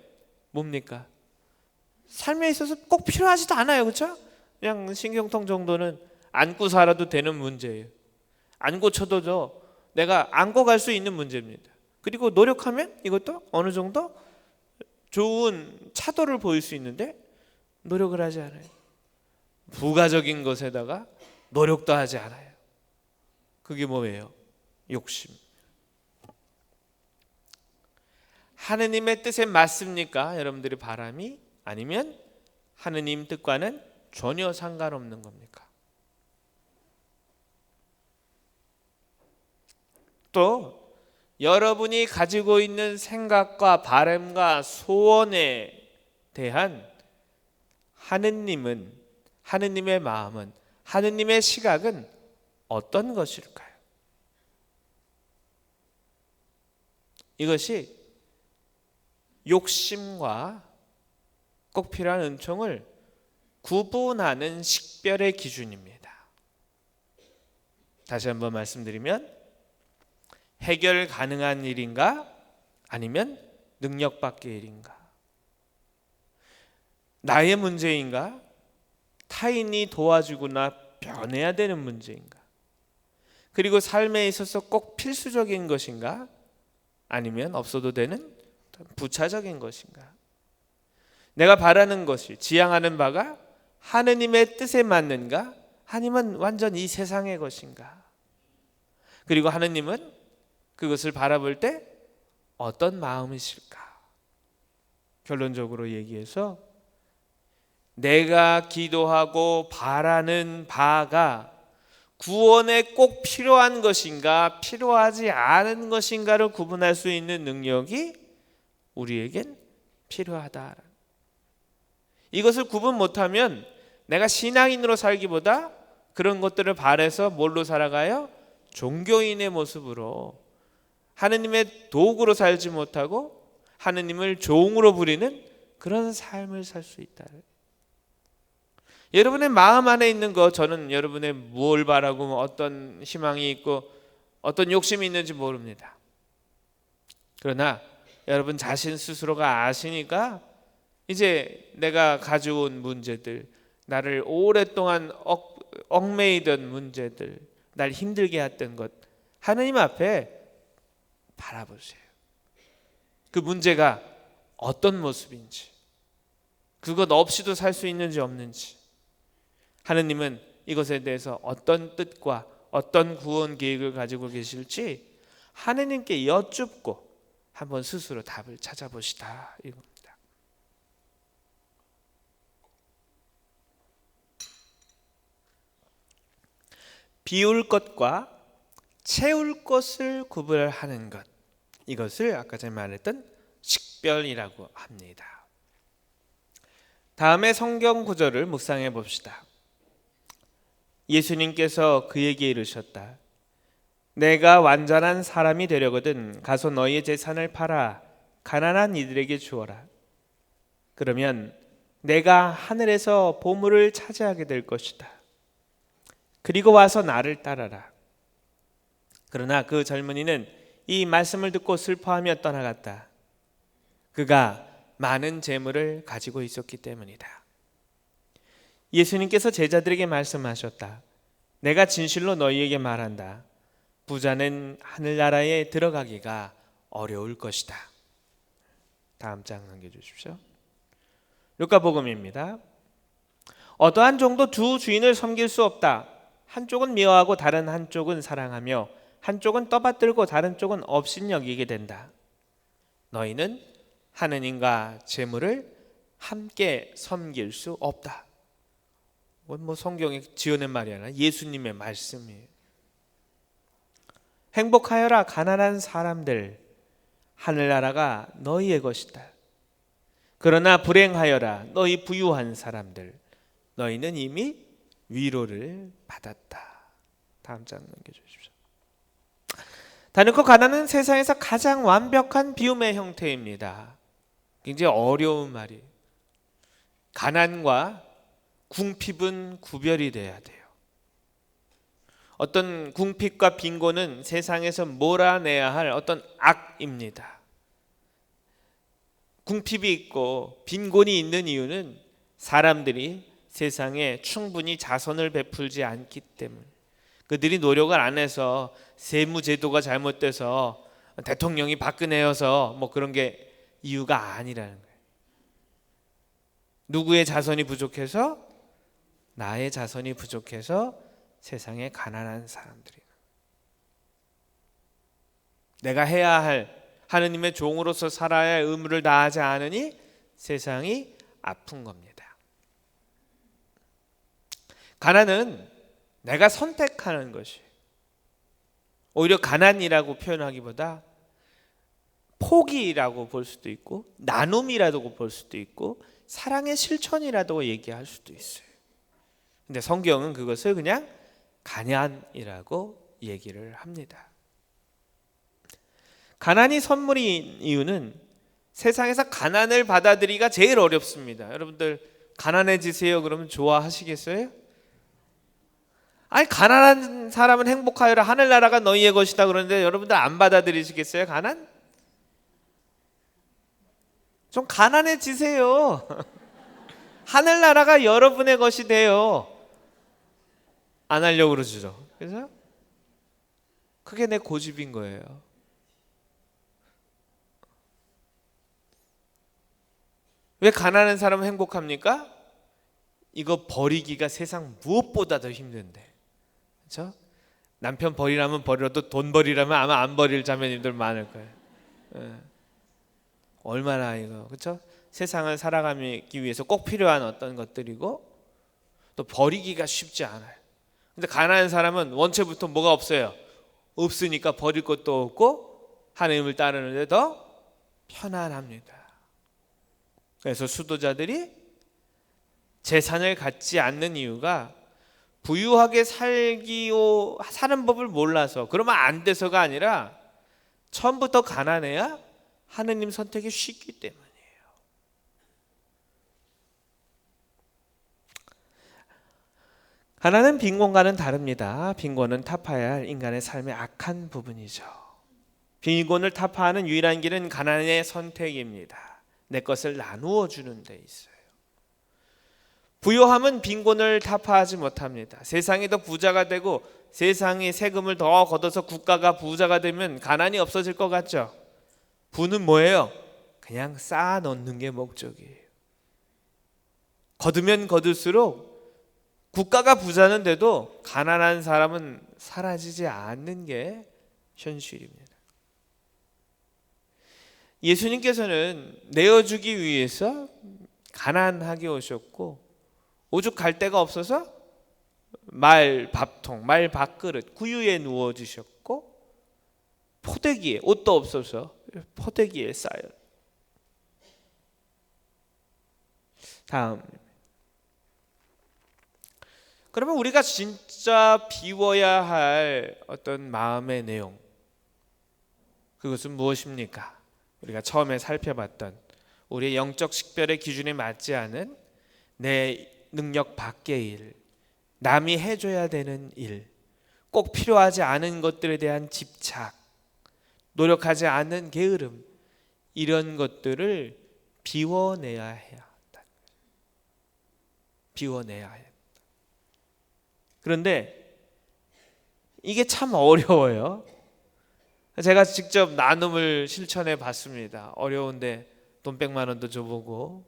뭡니까? 삶에 있어서 꼭 필요하지도 않아요. 그렇죠? 그냥 신경통 정도는 안고 살아도 되는 문제예요. 안 고쳐도 내가 안고 갈 수 있는 문제입니다. 그리고 노력하면 이것도 어느 정도 좋은 차도를 보일 수 있는데 노력을 하지 않아요. 부가적인 것에다가 노력도 하지 않아요. 그게 뭐예요? 욕심. 하느님의 뜻에 맞습니까? 여러분들의 바람이? 아니면 하느님 뜻과는 전혀 상관없는 겁니까? 또 여러분이 가지고 있는 생각과 바람과 소원에 대한 하느님의 마음은, 하느님의 시각은 어떤 것일까요? 이것이 욕심과 꼭 필요한 은총을 구분하는 식별의 기준입니다. 다시 한번 말씀드리면, 해결 가능한 일인가? 아니면 능력 밖의 일인가? 나의 문제인가? 타인이 도와주거나 변해야 되는 문제인가? 그리고 삶에 있어서 꼭 필수적인 것인가? 아니면 없어도 되는 부차적인 것인가? 내가 바라는 것이, 지향하는 바가 하느님의 뜻에 맞는가? 아니면 완전 이 세상의 것인가? 그리고 하느님은 그것을 바라볼 때 어떤 마음이실까? 결론적으로 얘기해서 내가 기도하고 바라는 바가 구원에 꼭 필요한 것인가, 필요하지 않은 것인가를 구분할 수 있는 능력이 우리에겐 필요하다. 이것을 구분 못하면 내가 신앙인으로 살기보다 그런 것들을 바라서 뭘로 살아가요? 종교인의 모습으로, 하느님의 도구로 살지 못하고 하느님을 종으로 부리는 그런 삶을 살 수 있다. 여러분의 마음 안에 있는 거, 저는 여러분의 뭘 바라고 어떤 희망이 있고 어떤 욕심이 있는지 모릅니다. 그러나 여러분 자신 스스로가 아시니까 이제 내가 가져온 문제들, 나를 오랫동안 얽매이던 문제들, 날 힘들게 했던 것, 하느님 앞에 바라보세요. 그 문제가 어떤 모습인지, 그것 없이도 살 수 있는지 없는지, 하느님은 이것에 대해서 어떤 뜻과 어떤 구원 계획을 가지고 계실지 하느님께 여쭙고 한번 스스로 답을 찾아보시다, 이겁니다. 비울 것과 채울 것을 구별하는 것, 이것을 아까 전에 말했던 식별이라고 합니다. 다음에 성경 구절을 묵상해 봅시다. 예수님께서 그에게 이르셨다. 내가 완전한 사람이 되려거든 가서 너희의 재산을 팔아 가난한 이들에게 주어라. 그러면 내가 하늘에서 보물을 차지하게 될 것이다. 그리고 와서 나를 따라라. 그러나 그 젊은이는 이 말씀을 듣고 슬퍼하며 떠나갔다. 그가 많은 재물을 가지고 있었기 때문이다. 예수님께서 제자들에게 말씀하셨다. 내가 진실로 너희에게 말한다. 부자는 하늘나라에 들어가기가 어려울 것이다. 다음 장 넘겨주십시오. 루카복음입니다. 어떠한 종도 두 주인을 섬길 수 없다. 한쪽은 미워하고 다른 한쪽은 사랑하며 한쪽은 떠받들고 다른 쪽은 업신여기게 된다. 너희는 하느님과 재물을 함께 섬길 수 없다. 뭐 성경에 지어낸 말이 아니라 예수님의 말씀이에요. 행복하여라 가난한 사람들, 하늘나라가 너희의 것이다. 그러나 불행하여라 너희 부유한 사람들, 너희는 이미 위로를 받았다. 다음 장 넘겨주십시오. 단연코 가난은 세상에서 가장 완벽한 비움의 형태입니다. 굉장히 어려운 말이에요. 가난과 궁핍은 구별이 돼야 돼요. 어떤 궁핍과 빈곤은 세상에서 몰아내야 할 어떤 악입니다. 궁핍이 있고 빈곤이 있는 이유는 사람들이 세상에 충분히 자선을 베풀지 않기 때문에, 그들이 노력을 안 해서 세무제도가 잘못돼서 대통령이 박근혜여서 뭐 그런 게 이유가 아니라는 거예요. 누구의 자선이 부족해서? 나의 자선이 부족해서 세상에 가난한 사람들이, 내가 해야 할 하느님의 종으로서 살아야 할 의무를 다하지 않으니 세상이 아픈 겁니다. 가난은 내가 선택하는 것이, 오히려 가난이라고 표현하기보다 포기라고 볼 수도 있고 나눔이라고 볼 수도 있고 사랑의 실천이라고 얘기할 수도 있어요. 근데 성경은 그것을 그냥 가난이라고 얘기를 합니다. 가난이 선물인 이유는 세상에서 가난을 받아들이기가 제일 어렵습니다. 여러분들 가난해지세요 그러면 좋아하시겠어요? 아니, 가난한 사람은 행복하여라 하늘나라가 너희의 것이다 그러는데 여러분들 안 받아들이시겠어요? 가난? 좀 가난해지세요. 하늘나라가 여러분의 것이 돼요. 안 하려고 그러죠. 그래서 그게 내 고집인 거예요. 왜 가난한 사람은 행복합니까? 이거 버리기가 세상 무엇보다 더 힘든데, 그렇죠? 남편 버리라면 버려도 돈 버리라면 아마 안 버릴 자매님들 많을 거예요. 예. 얼마나 이거, 그렇죠? 세상을 살아가기 위해서 꼭 필요한 어떤 것들이고 또 버리기가 쉽지 않아요. 근데 가난한 사람은 원체부터 뭐가 없어요. 없으니까 버릴 것도 없고 하나님을 따르는데 더 편안합니다. 그래서 수도자들이 재산을 갖지 않는 이유가 부유하게 사는 법을 몰라서, 그러면 안 돼서가 아니라 처음부터 가난해야 하느님 선택이 쉽기 때문이에요. 가난은 빈곤과는 다릅니다. 빈곤은 타파해야 할 인간의 삶의 악한 부분이죠. 빈곤을 타파하는 유일한 길은 가난의 선택입니다. 내 것을 나누어 주는 데 있어요. 부요함은 빈곤을 타파하지 못합니다. 세상이 더 부자가 되고 세상이 세금을 더 걷어서 국가가 부자가 되면 가난이 없어질 것 같죠? 부는 뭐예요? 그냥 쌓아 놓는 게 목적이에요. 거두면 거둘수록 국가가 부자는데도 가난한 사람은 사라지지 않는 게 현실입니다. 예수님께서는 내어주기 위해서 가난하게 오셨고 오죽 갈 데가 없어서 말 밥통, 말 밥그릇, 구유에 누워주셨고 포대기에, 옷도 없어서 포대기에 쌓여. 다음, 그러면 우리가 진짜 비워야 할 어떤 마음의 내용, 그것은 무엇입니까? 우리가 처음에 살펴봤던 우리의 영적 식별의 기준에 맞지 않은 내 능력 밖의 일, 남이 해줘야 되는 일, 꼭 필요하지 않은 것들에 대한 집착, 노력하지 않는 게으름, 이런 것들을 비워내야 해야 한다. 비워내야 한다. 그런데 이게 참 어려워요. 제가 직접 나눔을 실천해 봤습니다. 어려운데 돈 100만 원도 줘보고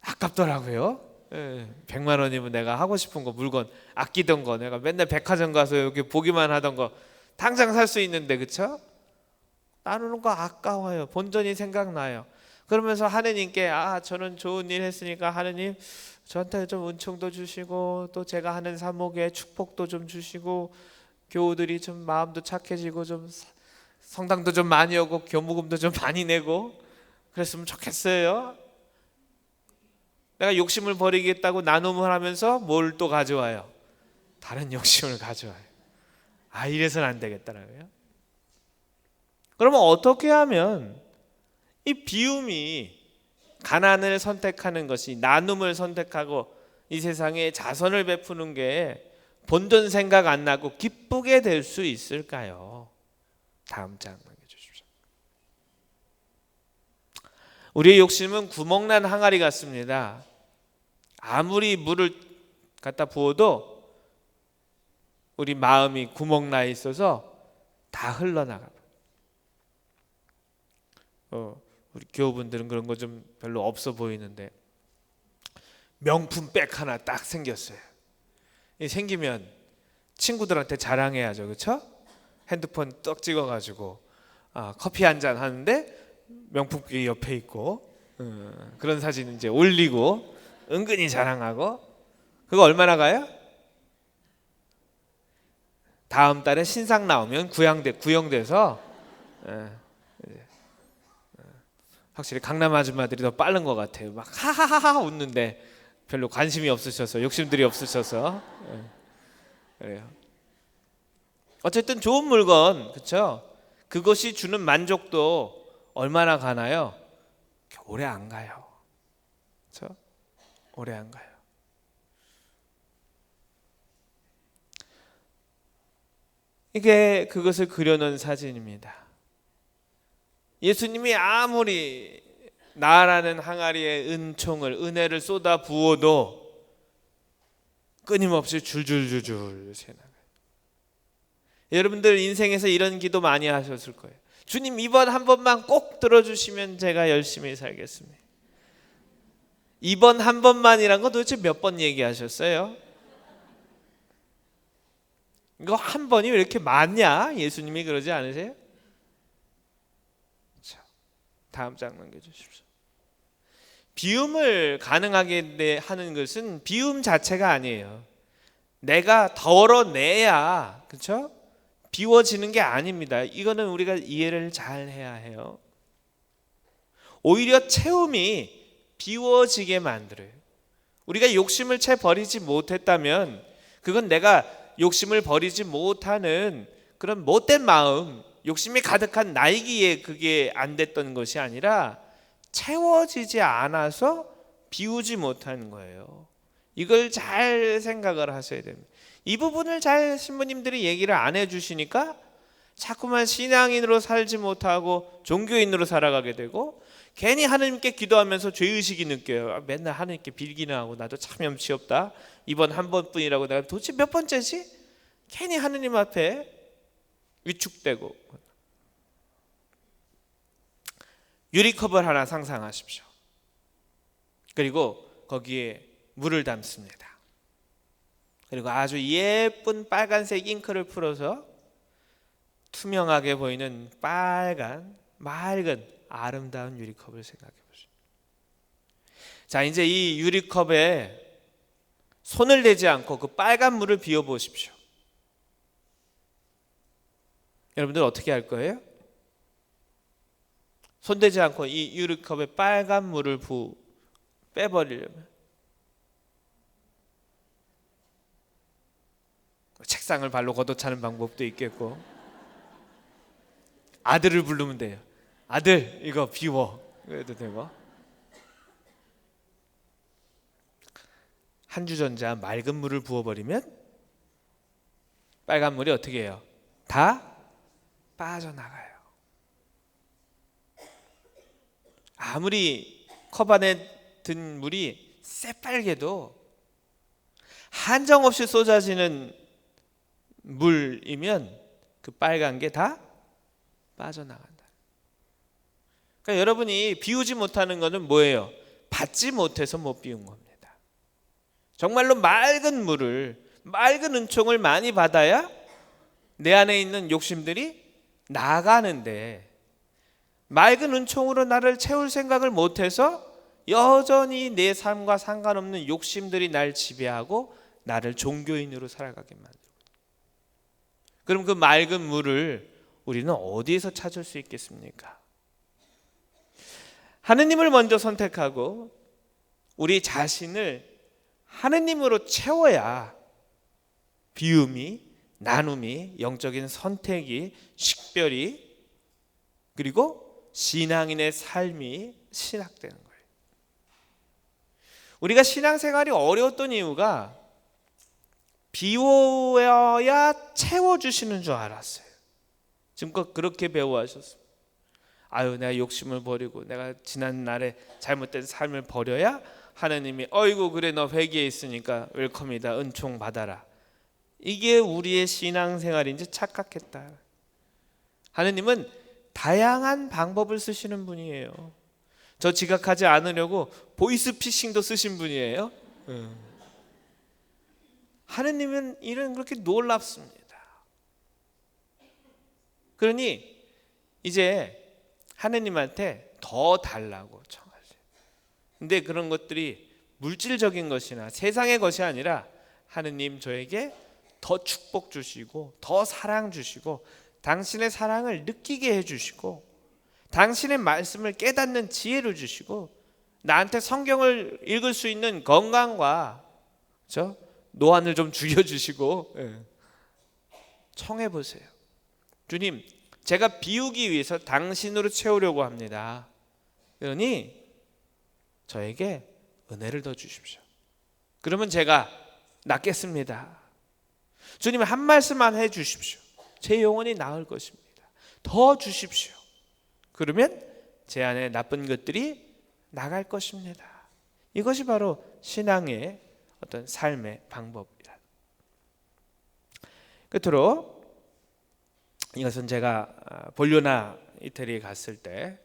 아깝더라고요. 100만 원이면 내가 하고 싶은 거, 물건, 아끼던 거, 내가 맨날 백화점 가서 이렇게 보기만 하던 거 당장 살 수 있는데, 그쵸? 나누는 거 아까워요. 본전이 생각나요. 그러면서 하느님께 저는 좋은 일 했으니까 하느님 저한테 좀 은총도 주시고 또 제가 하는 사목에 축복도 좀 주시고 교우들이 좀 마음도 착해지고 좀 성당도 좀 많이 오고 교무금도 좀 많이 내고 그랬으면 좋겠어요. 내가 욕심을 버리겠다고 나눔을 하면서 뭘 또 가져와요? 다른 욕심을 가져와요. 이래서는 안 되겠더라고요. 그러면 어떻게 하면 이 비움이 가난을 선택하는 것이, 나눔을 선택하고 이 세상에 자선을 베푸는 게 본전 생각 안 나고 기쁘게 될 수 있을까요? 다음 장 넘겨주십시오. 우리의 욕심은 구멍난 항아리 같습니다. 아무리 물을 갖다 부어도 우리 마음이 구멍나 있어서 다 흘러나가요. 우리 교우분들은 그런 거 좀 별로 없어 보이는데 명품 백 하나 딱 생겼어요. 생기면 친구들한테 자랑해야죠, 그렇죠? 핸드폰 떡 찍어가지고 커피 한 잔 하는데 명품백이 옆에 있고 그런 사진 이제 올리고 은근히 자랑하고. 그거 얼마나 가요? 다음 달에 신상 나오면 구형돼서 확실히 강남 아줌마들이 더 빠른 것 같아요. 막 하하하하 웃는데 별로 관심이 없으셔서, 욕심들이 없으셔서 그래요. 어쨌든 좋은 물건, 그렇죠? 그것이 주는 만족도 얼마나 가나요? 오래 안 가요. 그렇죠? 오래 안 가요. 이게 그것을 그려놓은 사진입니다. 예수님이 아무리 나라는 항아리에 은혜를 쏟아 부어도 끊임없이 줄줄줄줄 새나가요. 여러분들 인생에서 이런 기도 많이 하셨을 거예요. 주님, 이번 한 번만 꼭 들어주시면 제가 열심히 살겠습니다. 이번 한 번만이란 거 도대체 몇 번 얘기하셨어요? 이거 한 번이 왜 이렇게 많냐? 예수님이 그러지 않으세요? 자, 다음 장 넘겨주십시오. 비움을 가능하게 하는 것은 비움 자체가 아니에요. 내가 덜어내야, 그렇죠? 비워지는 게 아닙니다. 이거는 우리가 이해를 잘 해야 해요. 오히려 채움이 비워지게 만들어요. 우리가 욕심을 채 버리지 못했다면 그건 내가 욕심을 버리지 못하는 그런 못된 마음, 욕심이 가득한 나이기에 그게 안 됐던 것이 아니라 채워지지 않아서 비우지 못하는 거예요. 이걸 잘 생각을 하셔야 됩니다. 이 부분을 잘 신부님들이 얘기를 안 해주시니까 자꾸만 신앙인으로 살지 못하고 종교인으로 살아가게 되고, 괜히 하나님께 기도하면서 죄의식이 느껴요. 맨날 하나님께 빌기나 하고 나도 참 염치 없다. 이번 한 번뿐이라고 내가 도대체 몇 번째지? 괜히 하나님 앞에 위축되고. 유리컵을 하나 상상하십시오. 그리고 거기에 물을 담습니다. 그리고 아주 예쁜 빨간색 잉크를 풀어서 투명하게 보이는 빨간 맑은 아름다운 유리컵을 생각해 보시죠. 자, 이제 이 유리컵에 손을 대지 않고 그 빨간 물을 비워 보십시오. 여러분들 어떻게 할 거예요? 손대지 않고 이 유리컵에 빨간 물을 빼버리려면 책상을 발로 걷어차는 방법도 있겠고, 아들을 부르면 돼요. 아들, 이거 비워. 그래도 되고. 한 주전자 맑은 물을 부어버리면 빨간 물이 어떻게 해요? 다 빠져나가요. 아무리 컵 안에 든 물이 새빨개도 한정없이 쏟아지는 물이면 그 빨간 게 다 빠져나간다. 그러니까 여러분이 비우지 못하는 것은 뭐예요? 받지 못해서 못 비운 겁니다. 정말로 맑은 물을, 맑은 은총을 많이 받아야 내 안에 있는 욕심들이 나가는데, 맑은 은총으로 나를 채울 생각을 못해서 여전히 내 삶과 상관없는 욕심들이 날 지배하고 나를 종교인으로 살아가게 만들고, 그럼 그 맑은 물을 우리는 어디에서 찾을 수 있겠습니까? 하느님을 먼저 선택하고 우리 자신을 하느님으로 채워야 비움이, 나눔이, 영적인 선택이, 식별이, 그리고 신앙인의 삶이 시작되는 거예요. 우리가 신앙생활이 어려웠던 이유가 비워야 채워주시는 줄 알았어요. 지금껏 그렇게 배워하셨습니다. 아유, 내가 욕심을 버리고 내가 지난 날에 잘못된 삶을 버려야 하나님이 어이구 그래 너 회개에 있으니까 웰컴이다, 은총 받아라. 이게 우리의 신앙생활인지 착각했다. 하나님은 다양한 방법을 쓰시는 분이에요. 저 지각하지 않으려고 보이스피싱도 쓰신 분이에요. 하나님은 일은 그렇게 놀랍습니다. 그러니 이제 하나님한테 더 달라고 청하세요. 근데 그런 것들이 물질적인 것이나 세상의 것이 아니라 하나님 저에게 더 축복 주시고 더 사랑 주시고 당신의 사랑을 느끼게 해주시고 당신의 말씀을 깨닫는 지혜를 주시고 나한테 성경을 읽을 수 있는 건강과 노안을 좀 죽여주시고 청해보세요. 주님, 제가 비우기 위해서 당신으로 채우려고 합니다. 그러니 저에게 은혜를 더 주십시오. 그러면 제가 낫겠습니다. 주님 한 말씀만 해 주십시오. 제 영혼이 나을 것입니다. 더 주십시오. 그러면 제 안에 나쁜 것들이 나갈 것입니다. 이것이 바로 신앙의 어떤 삶의 방법이다. 끝으로 이것은 제가 볼요나 이태리에 갔을 때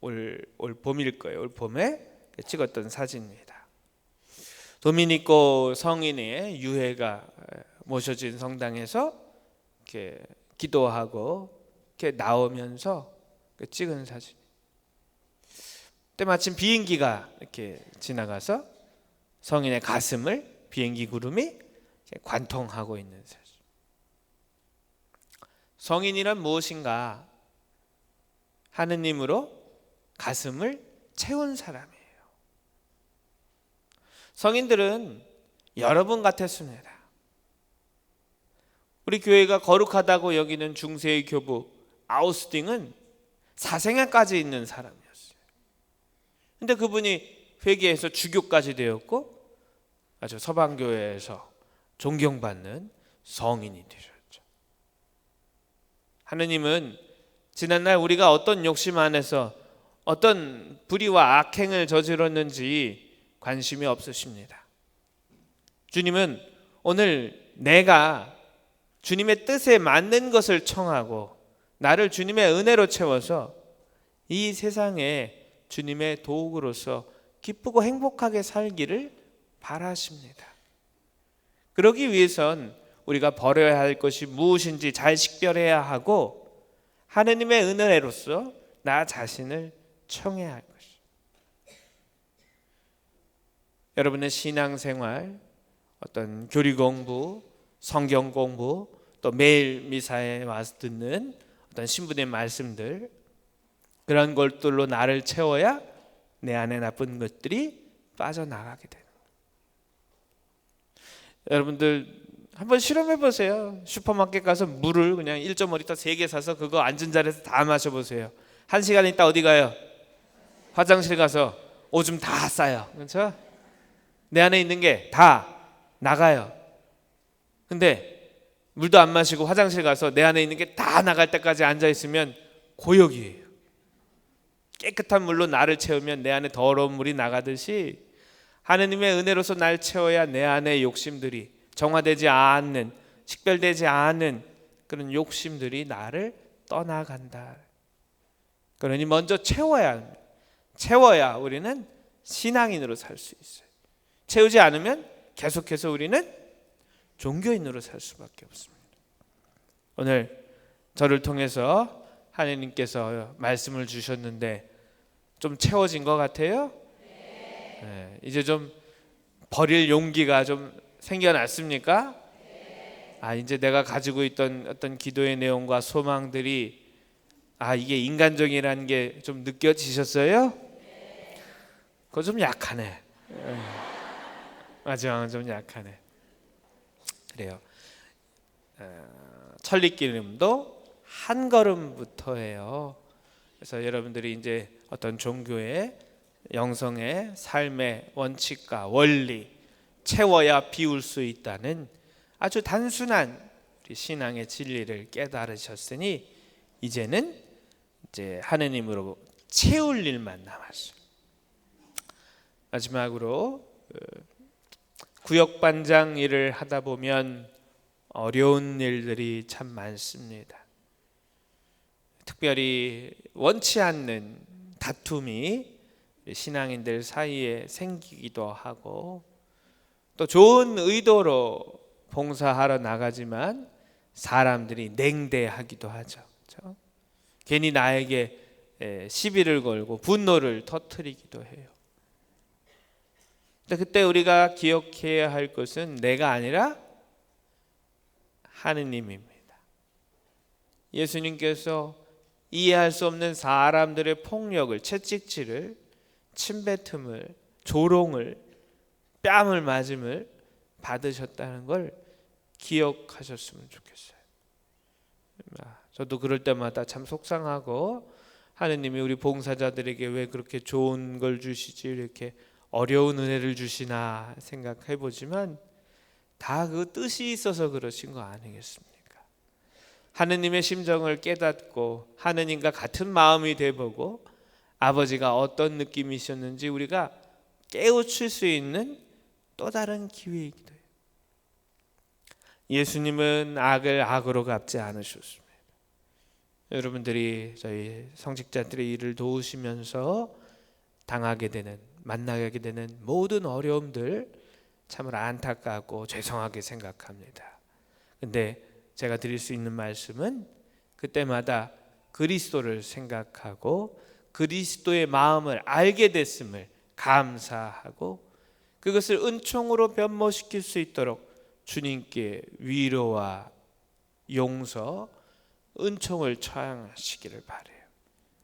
올 봄일 거예요. 올 봄에 찍었던 사진입니다. 도미니코 성인의 유해가 모셔진 성당에서 이렇게 기도하고 이렇게 나오면서 찍은 사진. 때마침 비행기가 이렇게 지나가서 성인의 가슴을 비행기 구름이 관통하고 있는 사진. 성인이란 무엇인가? 하느님으로 가슴을 채운 사람이에요. 성인들은 여러분 같았습니다. 우리 교회가 거룩하다고 여기는 중세의 교부 아우스팅은 사생애까지 있는 사람이었어요. 근데 그분이 회개해서 주교까지 되었고 아주 서방교회에서 존경받는 성인이 되셨죠. 하느님은 지난날 우리가 어떤 욕심 안에서 어떤 불의와 악행을 저질렀는지 관심이 없으십니다. 주님은 오늘 내가 주님의 뜻에 맞는 것을 청하고 나를 주님의 은혜로 채워서 이 세상에 주님의 도구로서 기쁘고 행복하게 살기를 바라십니다. 그러기 위해선 우리가 버려야 할 것이 무엇인지 잘 식별해야 하고 하느님의 은혜로서 나 자신을 청해야 할 것이죠. 여러분의 신앙생활, 어떤 교리 공부, 성경 공부, 또 매일 미사에 와서 듣는 어떤 신부의 말씀들, 그런 것들로 나를 채워야 내 안에 나쁜 것들이 빠져나가게 되는 거예요. 여러분들 한번 실험해 보세요. 슈퍼마켓 가서 물을 그냥 1.5리터 3개 사서 그거 앉은 자리에서 다 마셔보세요. 1시간 있다 어디 가요? 화장실 가서 오줌 다 싸요. 그렇죠? 내 안에 있는 게 다 나가요. 근데 물도 안 마시고 화장실 가서 내 안에 있는 게 다 나갈 때까지 앉아있으면 고역이에요. 깨끗한 물로 나를 채우면 내 안에 더러운 물이 나가듯이 하느님의 은혜로서 날 채워야 내 안의 욕심들이 정화되지 않는, 식별되지 않은 그런 욕심들이 나를 떠나간다. 그러니 먼저 채워야 우리는 신앙인으로 살 수 있어요. 채우지 않으면 계속해서 우리는 종교인으로 살 수밖에 없습니다. 오늘 저를 통해서 하나님께서 말씀을 주셨는데 좀 채워진 것 같아요? 네. 이제 좀 버릴 용기가 좀 생겨났습니까? 이제 내가 가지고 있던 어떤 기도의 내용과 소망들이 이게 인간적이라는 게 좀 느껴지셨어요? 그거 좀 약하네. 맞아, 좀 약하네. 그래요. 천리기름도 한 걸음부터예요. 그래서 여러분들이 이제 어떤 종교의 영성의 삶의 원칙과 원리, 채워야 비울 수 있다는 아주 단순한 우리 신앙의 진리를 깨달으셨으니 이제는 이제 하느님으로 채울 일만 남았어요. 마지막으로 구역반장 일을 하다 보면 어려운 일들이 참 많습니다. 특별히 원치 않는 다툼이 신앙인들 사이에 생기기도 하고 또 좋은 의도로 봉사하러 나가지만 사람들이 냉대하기도 하죠. 그렇죠? 괜히 나에게 시비를 걸고 분노를 터뜨리기도 해요. 근데 그때 우리가 기억해야 할 것은 내가 아니라 하느님입니다. 예수님께서 이해할 수 없는 사람들의 폭력을, 채찍질을, 침뱉음을, 조롱을, 뺨을 맞음을 받으셨다는 걸 기억하셨으면 좋겠어요. 저도 그럴 때마다 참 속상하고 하느님이 우리 봉사자들에게 왜 그렇게 좋은 걸 주시지, 이렇게 어려운 은혜를 주시나 생각해 보지만 다 그 뜻이 있어서 그러신 거 아니겠습니까? 하느님의 심정을 깨닫고 하느님과 같은 마음이 돼보고 아버지가 어떤 느낌이셨는지 우리가 깨우칠 수 있는 또 다른 기회이기도 해요. 예수님은 악을 악으로 갚지 않으셨습니다. 여러분들이 저희 성직자들의 일을 도우시면서 당하게 되는, 만나게 되는 모든 어려움들 참으로 안타깝고 죄송하게 생각합니다. 근데 제가 드릴 수 있는 말씀은 그때마다 그리스도를 생각하고 그리스도의 마음을 알게 됐음을 감사하고 그것을 은총으로 변모시킬 수 있도록 주님께 위로와 용서, 은총을 청하시기를 바라요.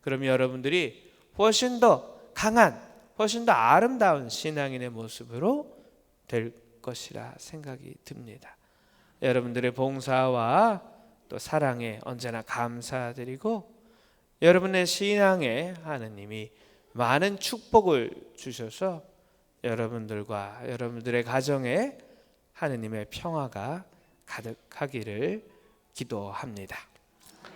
그럼 여러분들이 훨씬 더 강한, 훨씬 더 아름다운 신앙인의 모습으로 될 것이라 생각이 듭니다. 여러분들의 봉사와 또 사랑에 언제나 감사드리고 여러분의 신앙에 하느님이 많은 축복을 주셔서 여러분들과 여러분들의 가정에 하느님의 평화가 가득하기를 기도합니다.